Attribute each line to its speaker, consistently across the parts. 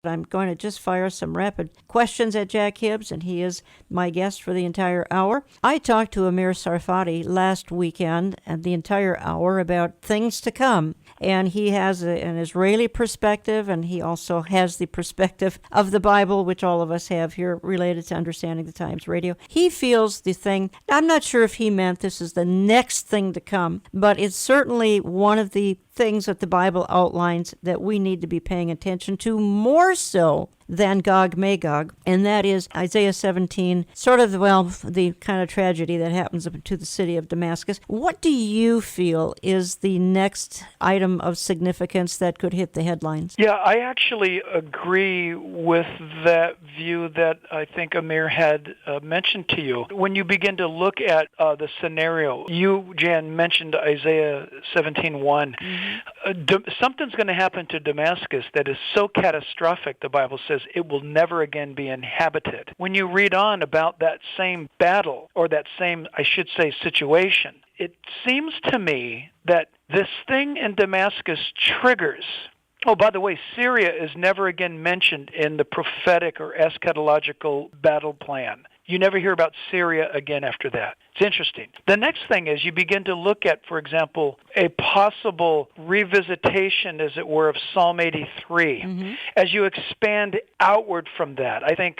Speaker 1: I'm going to just fire some rapid questions at Jack Hibbs, and he is my guest for the entire hour. I talked to Amir Sarfati last weekend and the entire hour about things to come. And he has an Israeli perspective, and he also has the perspective of the Bible, which all of us have here related to Understanding the Times Radio. He feels the thing, I'm not sure if he meant this is the next thing to come, but it's certainly one of the things that the Bible outlines that we need to be paying attention to more so than Gog Magog, and that is Isaiah 17, sort of, the kind of tragedy that happens to the city of Damascus. What do you feel is the next item of significance that could hit the headlines?
Speaker 2: Yeah, I actually agree with that view that I think Amir had mentioned to you. When you begin to look at the scenario, you, Jan, mentioned Isaiah 17:1. Something's going to happen to Damascus that is so catastrophic, the Bible says, it will never again be inhabited. When you read on about that same battle, or that same, I should say, situation, it seems to me that this thing in Damascus triggers. Oh, by the way, Syria is never again mentioned in the prophetic or eschatological battle plan. You never hear about Syria again after that. It's interesting. The next thing is you begin to look at, for example, a possible revisitation, as it were, of Psalm 83. As you expand outward from that, I think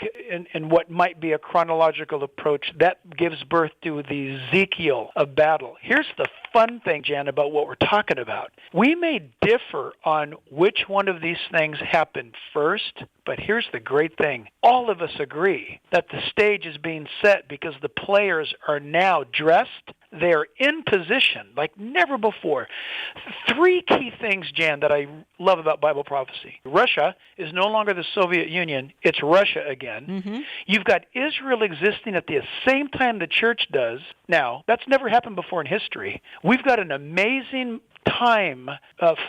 Speaker 2: in what might be a chronological approach, that gives birth to the Ezekiel of battle. Here's the fun thing, Jan, about what we're talking about. We may differ on which one of these things happened first, but here's the great thing. All of us agree that the stage is being set because the players are now dressed. They're in position like never before. Three key things, Jan, that I love about Bible prophecy. Russia is no longer the Soviet Union. It's Russia again. You've got Israel existing at the same time the church does. Now, that's never happened before in history. We've got an amazing time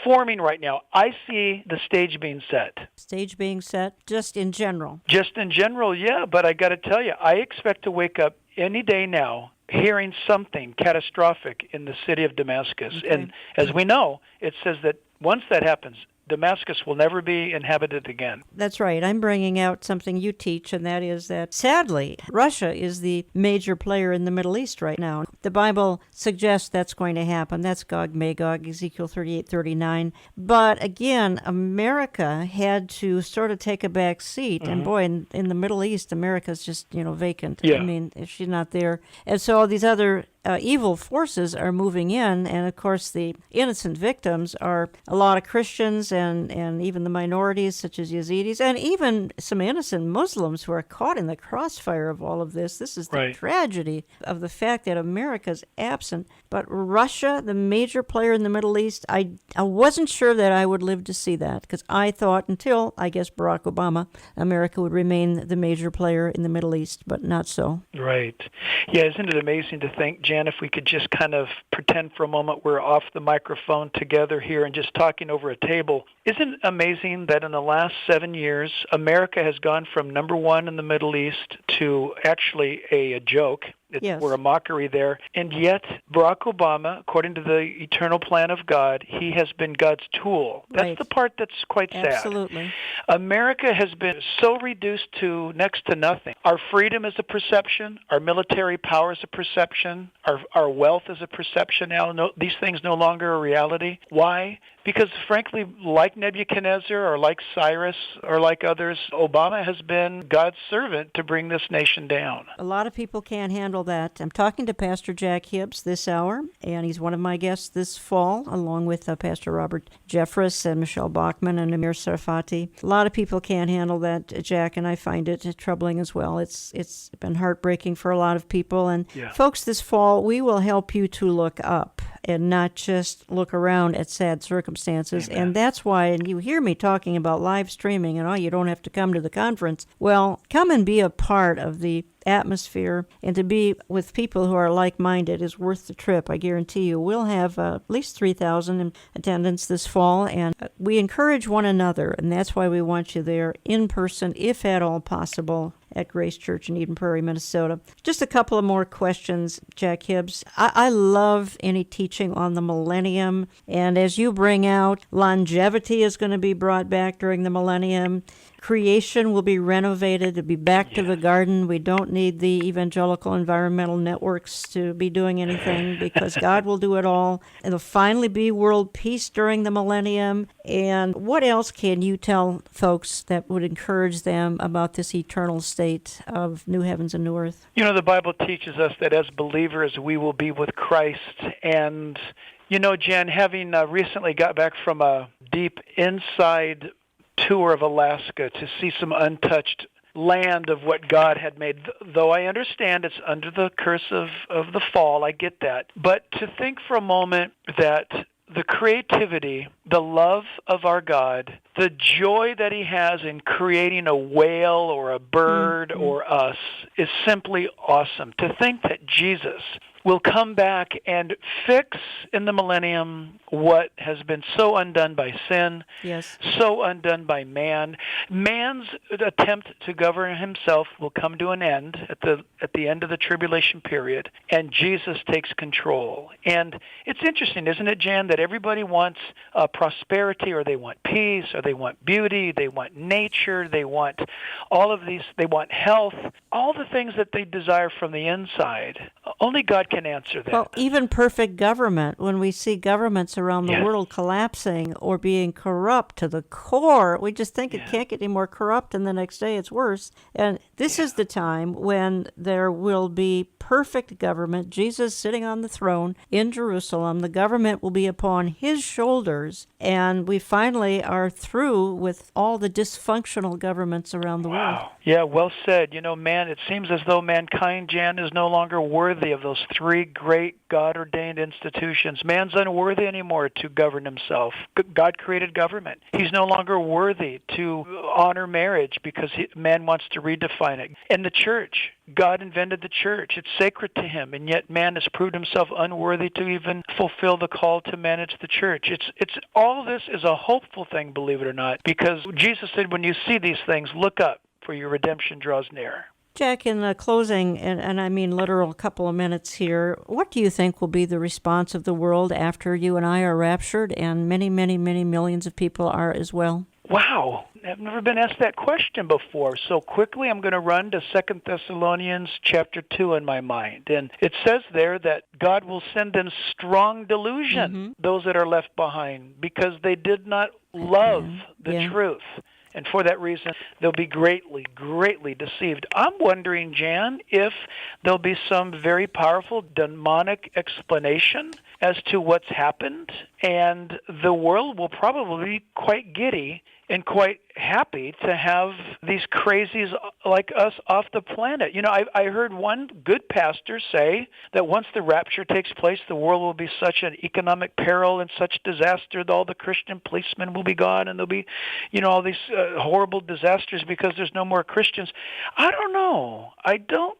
Speaker 2: forming right now. I see the stage being set.
Speaker 1: Stage being set, just in general?
Speaker 2: Just in general, yeah. But I got to tell you, I expect to wake up any day now hearing something catastrophic in the city of Damascus. Okay. And as we know, it says that once that happens, Damascus will never be inhabited again.
Speaker 1: That's right. I'm bringing out something you teach, and that is that, sadly, Russia is the major player in the Middle East right now. The Bible suggests that's going to happen. That's Gog Magog, Ezekiel 38:39. But again, America had to sort of take a back seat. And boy, in the Middle East, America's just, vacant.
Speaker 2: Yeah.
Speaker 1: I mean, if she's not there. And so all these other evil forces are moving in, and of course the innocent victims are a lot of Christians and even the minorities such as Yazidis, and even some innocent Muslims who are caught in the crossfire of all of this. This is the tragedy of the fact that America's absent. But Russia, the major player in the Middle East, I wasn't sure that I would live to see that, because I thought until, I guess, Barack Obama, America would remain the major player in the Middle East, but not so.
Speaker 2: Right. Yeah, isn't it amazing to think, Jan, if we could just kind of pretend for a moment we're off the microphone together here and just talking over a table. Isn't it amazing that in the last 7 years, America has gone from number one in the Middle East to actually a joke? We're a mockery there. And yet, Barack Obama, according to the eternal plan of God, he has been God's tool. That's the part that's quite sad.
Speaker 1: Absolutely.
Speaker 2: America has been so reduced to next to nothing. Our freedom is a perception. Our military power is a perception. Our wealth is a perception now. No, these things no longer are reality. Why? Because, frankly, like Nebuchadnezzar or like Cyrus or like others, Obama has been God's servant to bring this nation down.
Speaker 1: A lot of people can't handle that. I'm talking to Pastor Jack Hibbs this hour, and he's one of my guests this fall, along with Pastor Robert Jeffress and Michelle Bachman and Amir Sarfati. A lot of people can't handle that, Jack, and I find it troubling as well. It's been heartbreaking for a lot of people. And folks, this fall, we will help you to look up and not just look around at sad circumstances. Amen. And that's why, and you hear me talking about live streaming and, you don't have to come to the conference. Well, come and be a part of the atmosphere, and to be with people who are like-minded is worth the trip. I guarantee you. We'll have at least 3,000 in attendance this fall, and we encourage one another, and that's why we want you there in person, if at all possible, at Grace Church in Eden Prairie, Minnesota. Just a couple of more questions, Jack Hibbs. I love any teaching on the Millennium, and as you bring out, longevity is going to be brought back during the Millennium. creation will be renovated to be back to the garden. We don't need the evangelical environmental networks to be doing anything because God will do it all. It'll finally be world peace during the millennium. And what else can you tell folks that would encourage them about this eternal state of new heavens and new earth?
Speaker 2: You know, the Bible teaches us that as believers we will be with Christ. And, you know, Jen, having recently got back from a deep inside tour of Alaska to see some untouched land of what God had made, though I understand it's under the curse of the fall, I get that. But to think for a moment that the creativity, the love of our God, the joy that he has in creating a whale or a bird or us is simply awesome. To think that Jesus will come back and fix in the millennium what has been so undone by sin, so undone by man. Man's attempt to govern himself will come to an end at the end of the tribulation period, and Jesus takes control. And it's interesting, isn't it, Jan, that everybody wants prosperity, or they want peace, or they want beauty, they want nature, they want all of these, they want health, all the things that they desire from the inside. Only God can answer that.
Speaker 1: Well, even perfect government, when we see governments around the world collapsing or being corrupt to the core, we just think it can't get any more corrupt, and the next day it's worse. And this is the time when there will be perfect government, Jesus sitting on the throne in Jerusalem. The government will be upon his shoulders, and we finally are through with all the dysfunctional governments around the world.
Speaker 2: Yeah, well said. You know, man, it seems as though mankind, Jan, is no longer worthy of those three great God-ordained institutions. Man's unworthy anymore to govern himself. God created government. He's no longer worthy to honor marriage because man wants to redefine it. And the church, God invented the church. It's sacred to him, and yet man has proved himself unworthy to even fulfill the call to manage the church. It's all this is a hopeful thing, believe it or not, because Jesus said, when you see these things, look up, for your redemption draws near.
Speaker 1: Jack, in the closing, and I mean literal couple of minutes here, what do you think will be the response of the world after you and I are raptured and many, many, many millions of people are as well?
Speaker 2: Wow, I've never been asked that question before. So quickly I'm going to run to 2 Thessalonians chapter 2 in my mind. And it says there that God will send in strong delusion, those that are left behind, because they did not love the truth. And for that reason, they'll be greatly, greatly deceived. I'm wondering, Jan, if there'll be some very powerful demonic explanation as to what's happened, and the world will probably be quite giddy and quite happy to have these crazies like us off the planet. You know, I heard one good pastor say that once the rapture takes place, the world will be such an economic peril and such disaster that all the Christian policemen will be gone, and there'll be, you know, all these horrible disasters because there's no more Christians. I don't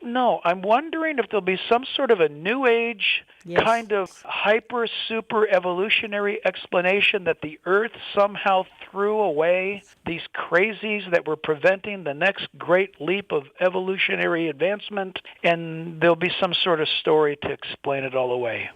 Speaker 2: know. I'm wondering if there'll be some sort of a new age kind of hyper super evolutionary explanation that the earth somehow threw away these crazies that were preventing the next great leap of evolutionary advancement, and there'll be some sort of story to explain it all away.